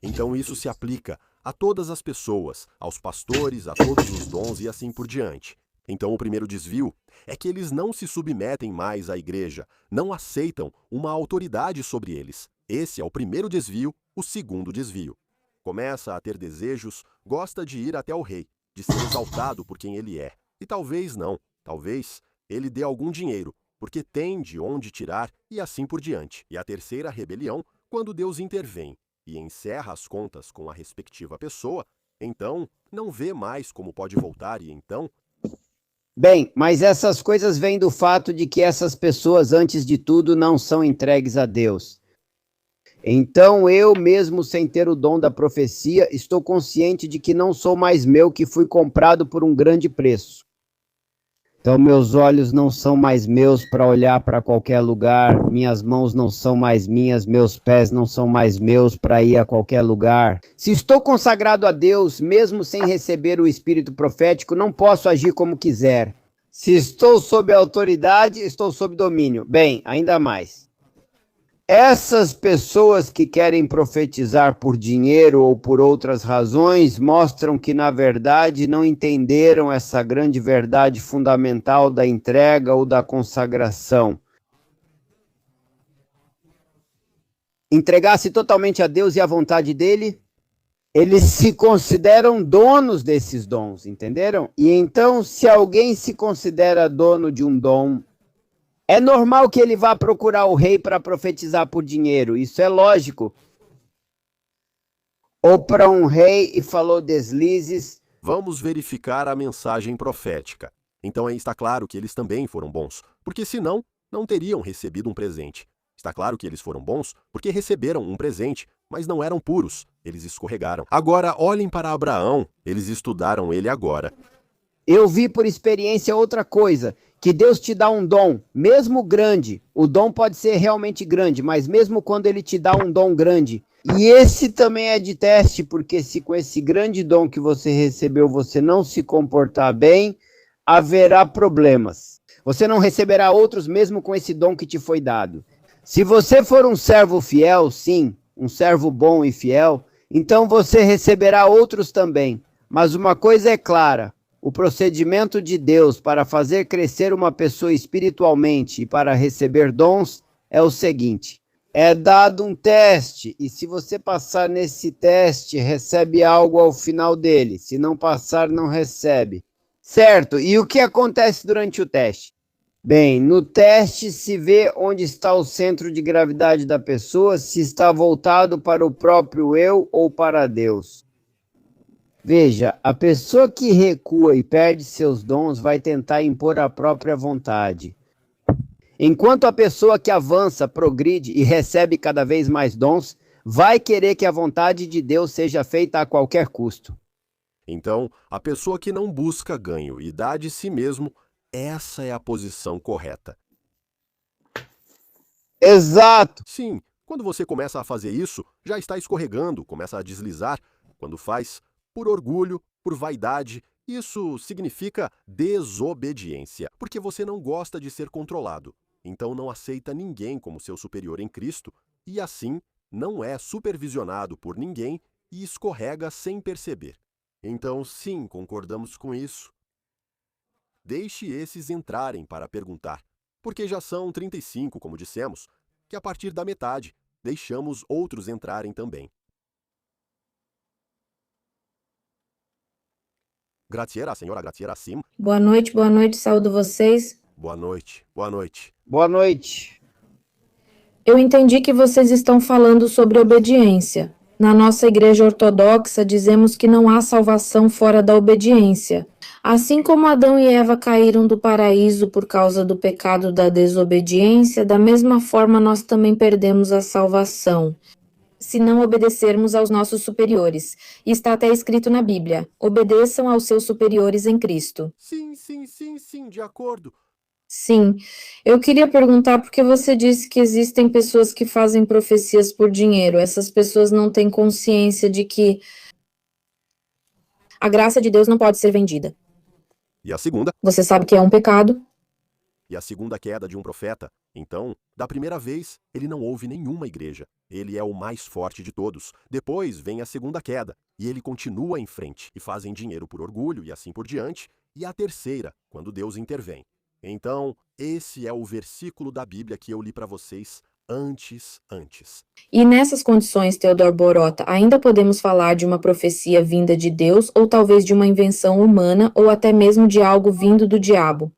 Então isso se aplica a todas as pessoas, aos pastores, a todos os dons e assim por diante. Então o primeiro desvio é que eles não se submetem mais à igreja, não aceitam uma autoridade sobre eles. Esse é o primeiro desvio. O segundo desvio: começa a ter desejos, gosta de ir até o rei, de ser exaltado por quem ele é. E talvez não, talvez ele dê algum dinheiro, porque tem de onde tirar e assim por diante. E a terceira rebelião, quando Deus intervém e encerra as contas com a respectiva pessoa, então não vê mais como pode voltar e então... Bem, mas essas coisas vêm do fato de que essas pessoas, antes de tudo, não são entregues a Deus. Então eu mesmo, sem ter o dom da profecia, estou consciente de que não sou mais meu, que fui comprado por um grande preço. Então meus olhos não são mais meus para olhar para qualquer lugar, minhas mãos não são mais minhas, meus pés não são mais meus para ir a qualquer lugar. Se estou consagrado a Deus, mesmo sem receber o espírito profético, não posso agir como quiser. Se estou sob autoridade, estou sob domínio. Bem, ainda mais. Essas pessoas que querem profetizar por dinheiro ou por outras razões mostram que, na verdade, não entenderam essa grande verdade fundamental da entrega ou da consagração. Entregar-se totalmente a Deus e à vontade dele, eles se consideram donos desses dons, entenderam? E então, se alguém se considera dono de um dom, é normal que ele vá procurar o rei para profetizar por dinheiro, isso é lógico. Ou para um rei e falou deslizes. Vamos verificar a mensagem profética. Então aí está claro que eles também foram bons, porque senão não teriam recebido um presente. Está claro que eles foram bons porque receberam um presente, mas não eram puros, eles escorregaram. Agora olhem para Abraão, eles estudaram ele agora. Eu vi por experiência outra coisa, que Deus te dá um dom, mesmo grande. O dom pode ser realmente grande, mas mesmo quando ele te dá um dom grande. E esse também é de teste, porque se com esse grande dom que você recebeu você não se comportar bem, haverá problemas. Você não receberá outros mesmo com esse dom que te foi dado. Se você for um servo fiel, sim, um servo bom e fiel, então você receberá outros também. Mas uma coisa é clara, o procedimento de Deus para fazer crescer uma pessoa espiritualmente e para receber dons é o seguinte: é dado um teste, e se você passar nesse teste, recebe algo ao final dele. Se não passar, não recebe. Certo, e o que acontece durante o teste? Bem, no teste se vê onde está o centro de gravidade da pessoa, se está voltado para o próprio eu ou para Deus. Veja, a pessoa que recua e perde seus dons vai tentar impor a própria vontade. Enquanto a pessoa que avança, progride e recebe cada vez mais dons, vai querer que a vontade de Deus seja feita a qualquer custo. Então, a pessoa que não busca ganho e dá de si mesmo, essa é a posição correta. Exato! Sim, quando você começa a fazer isso, já está escorregando, começa a deslizar. Quando faz, por orgulho, por vaidade, isso significa desobediência, porque você não gosta de ser controlado. Então não aceita ninguém como seu superior em Cristo e assim não é supervisionado por ninguém e escorrega sem perceber. Então sim, concordamos com isso. Deixe esses entrarem para perguntar, porque já são 35, como dissemos, que a partir da metade deixamos outros entrarem também. Graziera, senhora Graziera Sim. Boa noite, saúdo vocês. Boa noite, boa noite. Boa noite. Eu entendi que vocês estão falando sobre obediência. Na nossa igreja ortodoxa, dizemos que não há salvação fora da obediência. Assim como Adão e Eva caíram do paraíso por causa do pecado da desobediência, da mesma forma nós também perdemos a salvação se não obedecermos aos nossos superiores. E está até escrito na Bíblia: obedeçam aos seus superiores em Cristo. Sim, de acordo. Sim, eu queria perguntar porque você disse que existem pessoas que fazem profecias por dinheiro. Essas pessoas não têm consciência de que a graça de Deus não pode ser vendida. E a segunda? Você sabe que é um pecado? E a segunda queda de um profeta. Então, da primeira vez, ele não houve nenhuma igreja. Ele é o mais forte de todos. Depois vem a segunda queda, e ele continua em frente, e fazem dinheiro por orgulho e assim por diante. E a terceira, quando Deus intervém. Então, esse é o versículo da Bíblia que eu li para vocês antes. E nessas condições, Theodor Borota, ainda podemos falar de uma profecia vinda de Deus, ou talvez de uma invenção humana, ou até mesmo de algo vindo do diabo?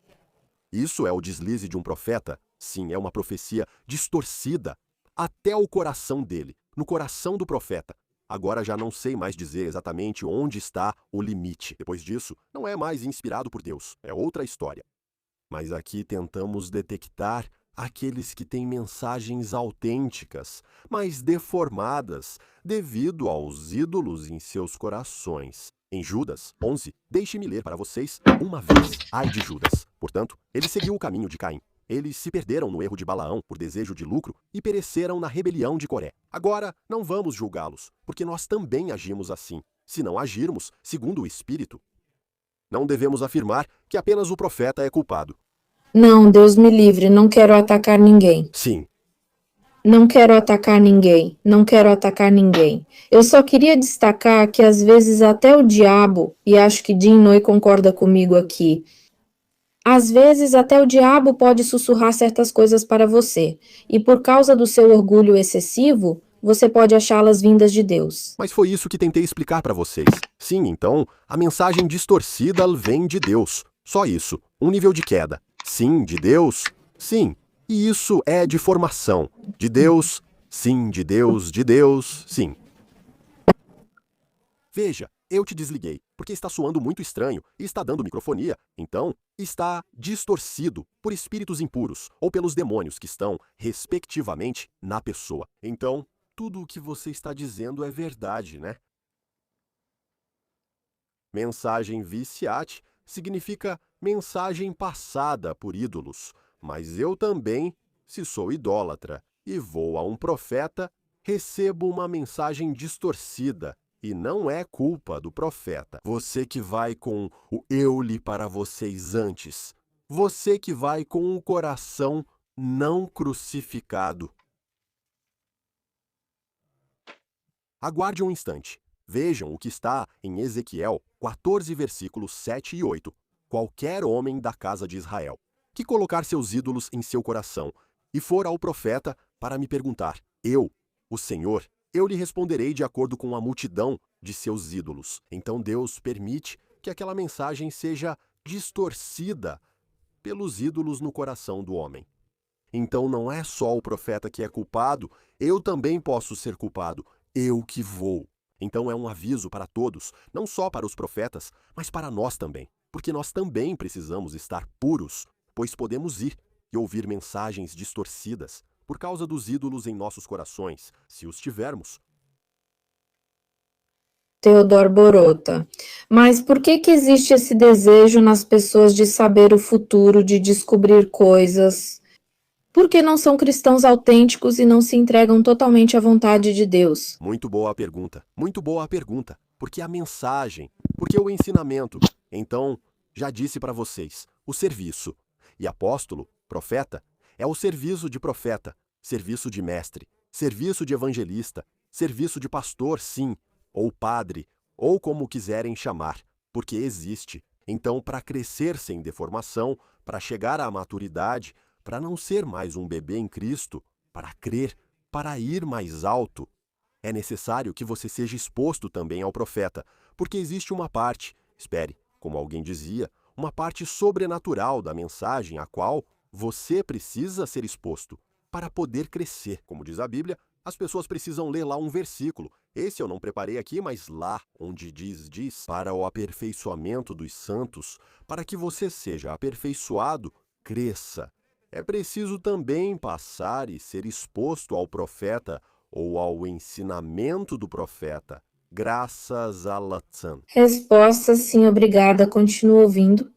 Isso é o deslize de um profeta? Sim, é uma profecia distorcida até o coração dele, no coração do profeta. Agora já não sei mais dizer exatamente onde está o limite. Depois disso, não é mais inspirado por Deus, é outra história. Mas aqui tentamos detectar aqueles que têm mensagens autênticas, mas deformadas devido aos ídolos em seus corações. Em Judas 11, deixe-me ler para vocês uma vez. Ai de Judas! Portanto, ele seguiu o caminho de Caim. Eles se perderam no erro de Balaão por desejo de lucro e pereceram na rebelião de Coré. Agora, não vamos julgá-los, porque nós também agimos assim. Se não agirmos segundo o Espírito, não devemos afirmar que apenas o profeta é culpado. Não, Deus me livre, não quero atacar ninguém. Sim, Não quero atacar ninguém, não quero atacar ninguém. Eu só queria destacar que às vezes até o diabo, e acho que Jim Noy concorda comigo aqui, às vezes até o diabo pode sussurrar certas coisas para você, e por causa do seu orgulho excessivo, você pode achá-las vindas de Deus. mas foi isso que tentei explicar para vocês. Sim, então, a mensagem distorcida vem de Deus. Só isso, um nível de queda. Sim, de Deus. Sim. E isso é de formação. De Deus. Sim, de Deus, sim. Veja, eu te desliguei, porque está soando muito estranho e está dando microfonia. Então, está distorcido por espíritos impuros ou pelos demônios que estão, respectivamente, na pessoa. Então, tudo o que você está dizendo é verdade, né? Mensagem viciate significa mensagem passada por ídolos, mas eu também, se sou idólatra e vou a um profeta, recebo uma mensagem distorcida e não é culpa do profeta. Você que vai com o eu li para vocês antes, você que vai com o coração não crucificado. Aguarde um instante. Vejam o que está em Ezequiel 14, versículos 7 e 8. Qualquer homem da casa de Israel que colocar seus ídolos em seu coração e for ao profeta para me perguntar, eu, o Senhor, eu lhe responderei de acordo com a multidão de seus ídolos. Então Deus permite que aquela mensagem seja distorcida pelos ídolos no coração do homem. Então não é só o profeta que é culpado, eu também posso ser culpado, eu que vou. Então é um aviso para todos, não só para os profetas, mas para nós também, porque nós também precisamos estar puros, pois podemos ir e ouvir mensagens distorcidas por causa dos ídolos em nossos corações, se os tivermos. Theodor Borota. Mas por que existe esse desejo nas pessoas de saber o futuro, de descobrir coisas? Por que não são cristãos autênticos e não se entregam totalmente à vontade de Deus? Muito boa a pergunta, porque a mensagem, porque o ensinamento. Então, já disse para vocês, o serviço. E apóstolo, profeta, é o serviço de profeta, serviço de mestre, serviço de evangelista, serviço de pastor, sim, ou padre, ou como quiserem chamar, porque existe. Então, para crescer sem deformação, para chegar à maturidade, para não ser mais um bebê em Cristo, para crer, para ir mais alto, é necessário que você seja exposto também ao profeta, porque existe uma parte, espere, como alguém dizia, uma parte sobrenatural da mensagem a qual você precisa ser exposto para poder crescer. Como diz a Bíblia, as pessoas precisam ler lá um versículo. Esse eu não preparei aqui, mas lá onde diz, para o aperfeiçoamento dos santos, para que você seja aperfeiçoado, cresça. É preciso também passar e ser exposto ao profeta ou ao ensinamento do profeta. Graças a Latsan. Resposta sim, obrigada. Continuo ouvindo.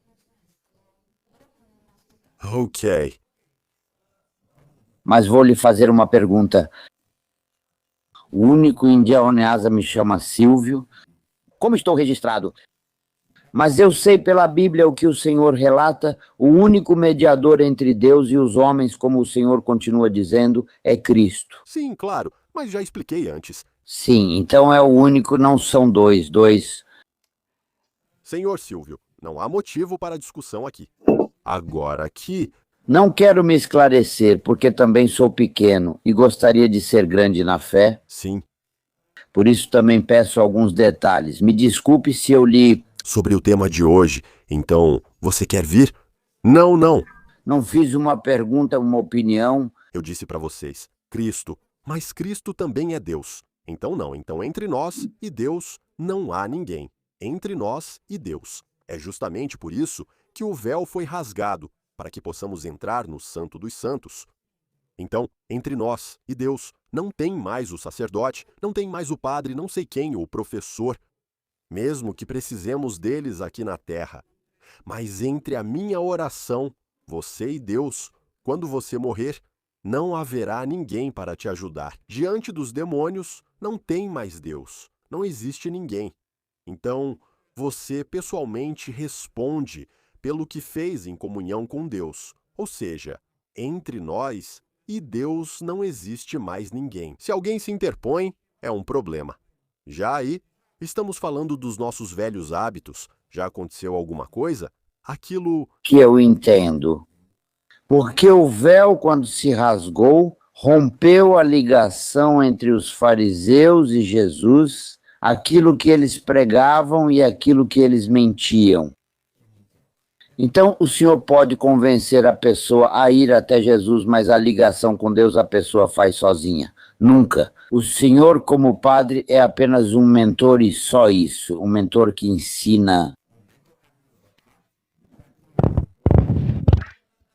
Ok. Mas vou lhe fazer uma pergunta. O único Indiaoneasa me chama Silvio. Como estou registrado? Mas eu sei pela Bíblia o que o Senhor relata, o único mediador entre Deus e os homens, como o Senhor continua dizendo, é Cristo. Sim, claro, mas já expliquei antes. Sim, então é o único, não são dois. Senhor Silvio, não há motivo para discussão aqui. Agora aqui... Não quero me esclarecer, porque também sou pequeno e gostaria de ser grande na fé. Sim. Por isso também peço alguns detalhes. Me desculpe se eu li... Sobre o tema de hoje, então, você quer vir? Não. Não fiz uma pergunta, uma opinião. Eu disse para vocês, Cristo, mas Cristo também é Deus. Então não, então entre nós e Deus não há ninguém. Entre nós e Deus. É justamente por isso que o véu foi rasgado, para que possamos entrar no Santo dos Santos. Então, entre nós e Deus, não tem mais o sacerdote, não tem mais o padre, não sei quem, o professor, mesmo que precisemos deles aqui na terra. Mas entre a minha oração, você e Deus, quando você morrer, não haverá ninguém para te ajudar. Diante dos demônios, não tem mais Deus, não existe ninguém. Então, você pessoalmente responde pelo que fez em comunhão com Deus. Ou seja, entre nós e Deus não existe mais ninguém. Se alguém se interpõe, é um problema. Já aí, estamos falando dos nossos velhos hábitos. Já aconteceu alguma coisa? Aquilo Que eu entendo. Porque o véu, quando se rasgou, rompeu a ligação entre os fariseus e Jesus, aquilo que eles pregavam e aquilo que eles mentiam. Então, o Senhor pode convencer a pessoa a ir até Jesus, mas a ligação com Deus a pessoa faz sozinha. Nunca. O Senhor, como padre, é apenas um mentor e só isso. Um mentor que ensina.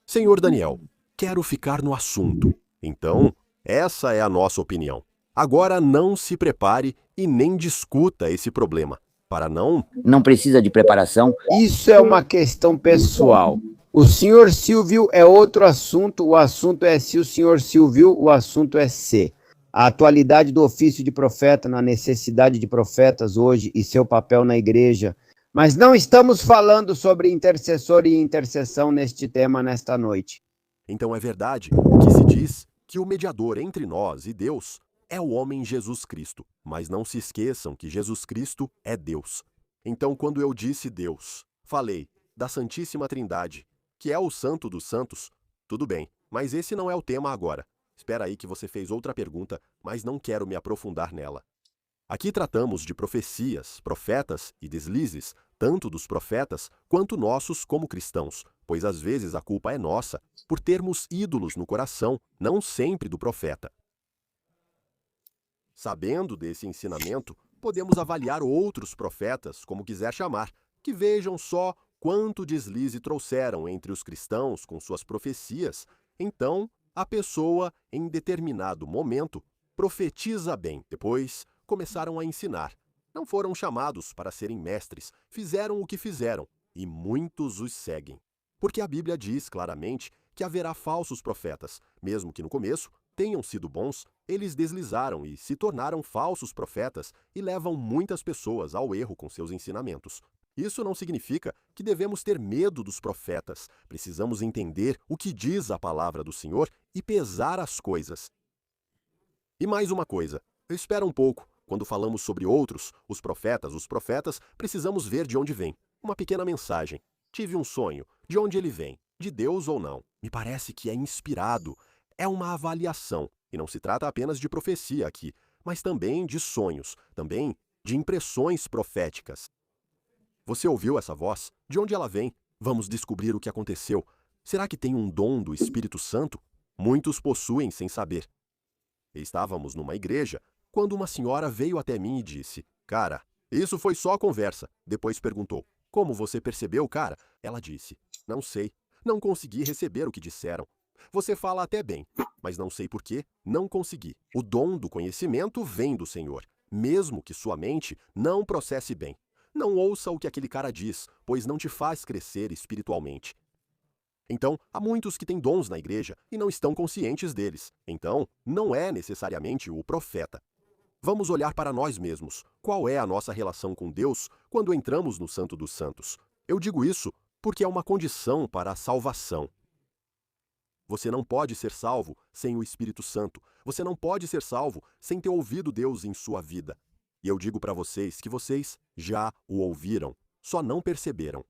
Senhor Daniel, quero ficar no assunto. Então, essa é a nossa opinião. Agora não se prepare e nem discuta esse problema, para Não precisa de preparação. Isso é uma questão pessoal. O senhor Silvio é outro assunto, o assunto é se o senhor Silvio, o assunto é se. A atualidade do ofício de profeta, na necessidade de profetas hoje e seu papel na igreja. Mas não estamos falando sobre intercessor e intercessão neste tema nesta noite. Então é verdade que se diz que o mediador entre nós e Deus é o homem Jesus Cristo. Mas não se esqueçam que Jesus Cristo é Deus. Então, quando eu disse Deus, falei da Santíssima Trindade, que é o Santo dos Santos, tudo bem, mas esse não é o tema agora. Espera aí que você fez outra pergunta, mas não quero me aprofundar nela. Aqui tratamos de profecias, profetas e deslizes, tanto dos profetas quanto nossos como cristãos, pois às vezes a culpa é nossa por termos ídolos no coração, não sempre do profeta. Sabendo desse ensinamento, podemos avaliar outros profetas, como quiser chamar, que vejam só quanto deslize trouxeram entre os cristãos com suas profecias. Então, a pessoa, em determinado momento, profetiza bem. Depois, começaram a ensinar. Não foram chamados para serem mestres, fizeram o que fizeram, e muitos os seguem. Porque a Bíblia diz claramente que haverá falsos profetas, mesmo que no começo tenham sido bons, eles deslizaram e se tornaram falsos profetas e levam muitas pessoas ao erro com seus ensinamentos. Isso não significa que devemos ter medo dos profetas. Precisamos entender o que diz a palavra do Senhor e pesar as coisas. E mais uma coisa, espera um pouco. Quando falamos sobre outros, os profetas, precisamos ver de onde vem. Uma pequena mensagem. Tive um sonho. De onde ele vem? De Deus ou não? Me parece que é inspirado. É uma avaliação. E não se trata apenas de profecia aqui, mas também de sonhos, também de impressões proféticas. Você ouviu essa voz? De onde ela vem? Vamos descobrir o que aconteceu. Será que tem um dom do Espírito Santo? Muitos possuem sem saber. Estávamos numa igreja quando uma senhora veio até mim e disse: "Cara, isso foi só conversa." Depois perguntou: "Como você percebeu, cara?" Ela disse: "Não sei. Não consegui receber o que disseram. Você fala até bem, mas não sei por quê, não consegui. O dom do conhecimento vem do Senhor, mesmo que sua mente não processe bem. Não ouça o que aquele cara diz, pois não te faz crescer espiritualmente." Então, há muitos que têm dons na igreja e não estão conscientes deles. Então, não é necessariamente o profeta. Vamos olhar para nós mesmos. Qual é a nossa relação com Deus quando entramos no Santo dos Santos? Eu digo isso porque é uma condição para a salvação. Você não pode ser salvo sem o Espírito Santo. Você não pode ser salvo sem ter ouvido Deus em sua vida. E eu digo para vocês que vocês já o ouviram, só não perceberam.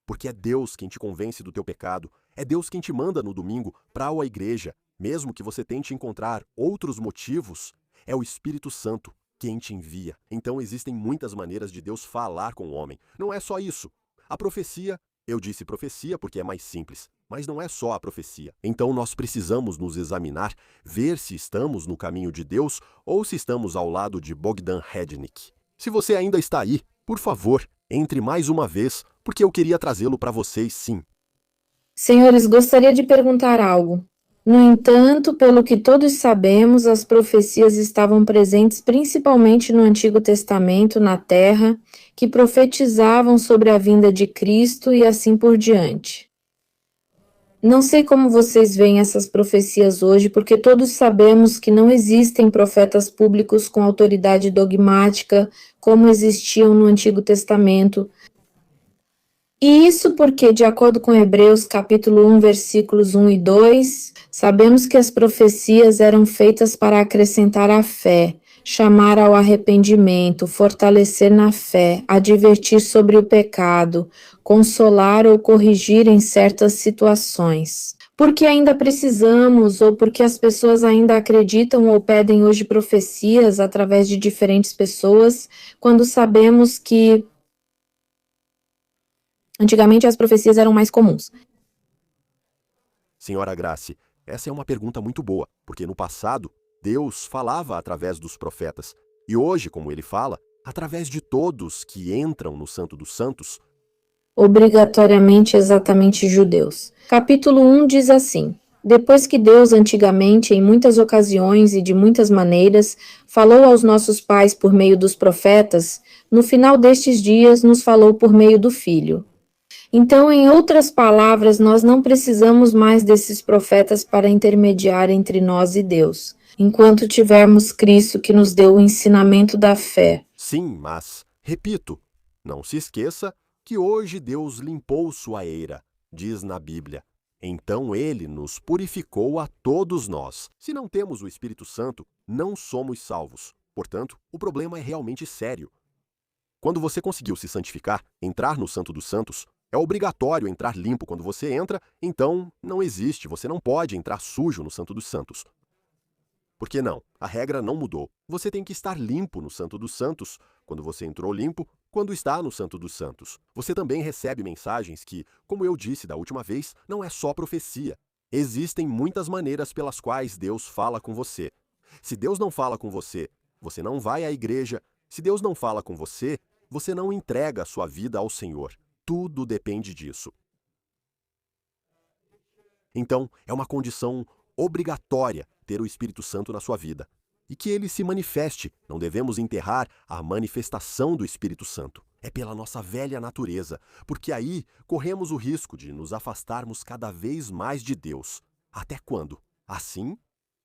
Porque é Deus quem te convence do teu pecado, é Deus quem te manda no domingo para a igreja, mesmo que você tente encontrar outros motivos, é o Espírito Santo quem te envia. Então existem muitas maneiras de Deus falar com o homem. Não é só isso. A profecia, eu disse profecia porque é mais simples, mas não é só a profecia. Então nós precisamos nos examinar, ver se estamos no caminho de Deus ou se estamos ao lado de Bogdan Hednik. Se você ainda está aí, por favor, entre mais uma vez, porque eu queria trazê-lo para vocês sim. Senhores, gostaria de perguntar algo. No entanto, pelo que todos sabemos, as profecias estavam presentes principalmente no Antigo Testamento, na Terra, que profetizavam sobre a vinda de Cristo e assim por diante. Não sei como vocês veem essas profecias hoje, porque todos sabemos que não existem profetas públicos com autoridade dogmática como existiam no Antigo Testamento. E isso porque, de acordo com Hebreus capítulo 1, versículos 1 e 2, sabemos que as profecias eram feitas para acrescentar a fé, chamar ao arrependimento, fortalecer na fé, advertir sobre o pecado, consolar ou corrigir em certas situações. Porque ainda precisamos, ou porque as pessoas ainda acreditam ou pedem hoje profecias através de diferentes pessoas, quando sabemos que antigamente as profecias eram mais comuns. Senhora Grace, essa é uma pergunta muito boa, porque no passado, Deus falava através dos profetas, e hoje, como ele fala, através de todos que entram no Santo dos Santos. Obrigatoriamente exatamente judeus. Capítulo 1 diz assim: Depois que Deus antigamente, em muitas ocasiões e de muitas maneiras, falou aos nossos pais por meio dos profetas, no final destes dias nos falou por meio do Filho. Então, em outras palavras, nós não precisamos mais desses profetas para intermediar entre nós e Deus, enquanto tivermos Cristo que nos deu o ensinamento da fé. Sim, mas, repito, não se esqueça que hoje Deus limpou sua eira, diz na Bíblia. Então ele nos purificou a todos nós. Se não temos o Espírito Santo, não somos salvos. Portanto, o problema é realmente sério. Quando você conseguiu se santificar, entrar no Santo dos Santos, é obrigatório entrar limpo quando você entra, então não existe, você não pode entrar sujo no Santo dos Santos. Por que não? A regra não mudou. Você tem que estar limpo no Santo dos Santos, quando você entrou limpo, quando está no Santo dos Santos. Você também recebe mensagens que, como eu disse da última vez, não é só profecia. Existem muitas maneiras pelas quais Deus fala com você. Se Deus não fala com você, você não vai à igreja. Se Deus não fala com você, você não entrega a sua vida ao Senhor. Tudo depende disso. Então, é uma condição obrigatória ter o Espírito Santo na sua vida. E que ele se manifeste. Não devemos enterrar a manifestação do Espírito Santo. É pela nossa velha natureza, porque aí corremos o risco de nos afastarmos cada vez mais de Deus. Até quando? Assim?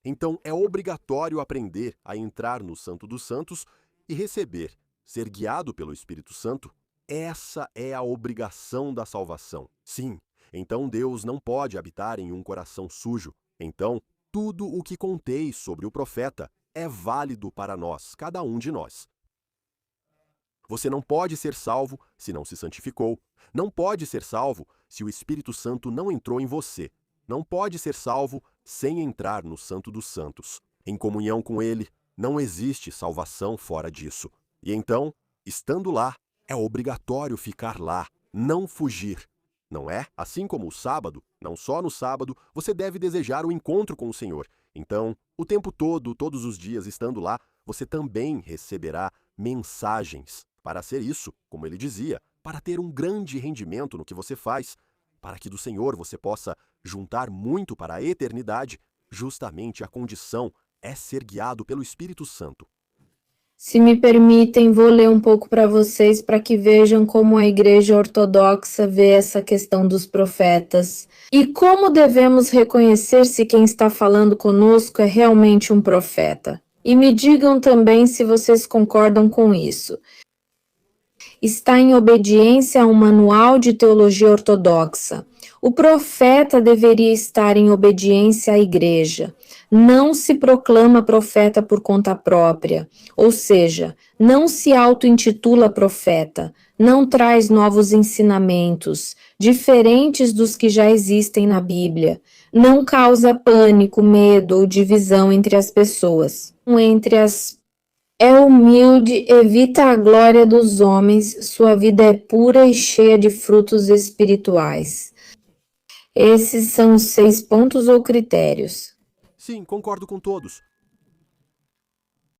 Então é obrigatório aprender a entrar no Santo dos Santos e receber, ser guiado pelo Espírito Santo. Essa é a obrigação da salvação. Sim, então Deus não pode habitar em um coração sujo. Então, tudo o que contei sobre o profeta é válido para nós, cada um de nós. Você não pode ser salvo se não se santificou. Não pode ser salvo se o Espírito Santo não entrou em você. Não pode ser salvo sem entrar no Santo dos Santos. Em comunhão com Ele, não existe salvação fora disso. E então, estando lá, é obrigatório ficar lá, não fugir. Não é? Assim como o sábado, não só no sábado, você deve desejar o encontro com o Senhor. Então, o tempo todo, todos os dias, estando lá, você também receberá mensagens. Para ser isso, como ele dizia, para ter um grande rendimento no que você faz, para que do Senhor você possa juntar muito para a eternidade, justamente a condição é ser guiado pelo Espírito Santo. Se me permitem, vou ler um pouco para vocês para que vejam como a Igreja Ortodoxa vê essa questão dos profetas. E como devemos reconhecer se quem está falando conosco é realmente um profeta. E me digam também se vocês concordam com isso. Está em obediência a um manual de teologia ortodoxa. O profeta deveria estar em obediência à igreja. Não se proclama profeta por conta própria, ou seja, não se auto-intitula profeta, não traz novos ensinamentos, diferentes dos que já existem na Bíblia, não causa pânico, medo ou divisão entre as pessoas. É humilde, evita a glória dos homens, sua vida é pura e cheia de frutos espirituais. Esses são os 6 pontos ou critérios. Sim, concordo com todos.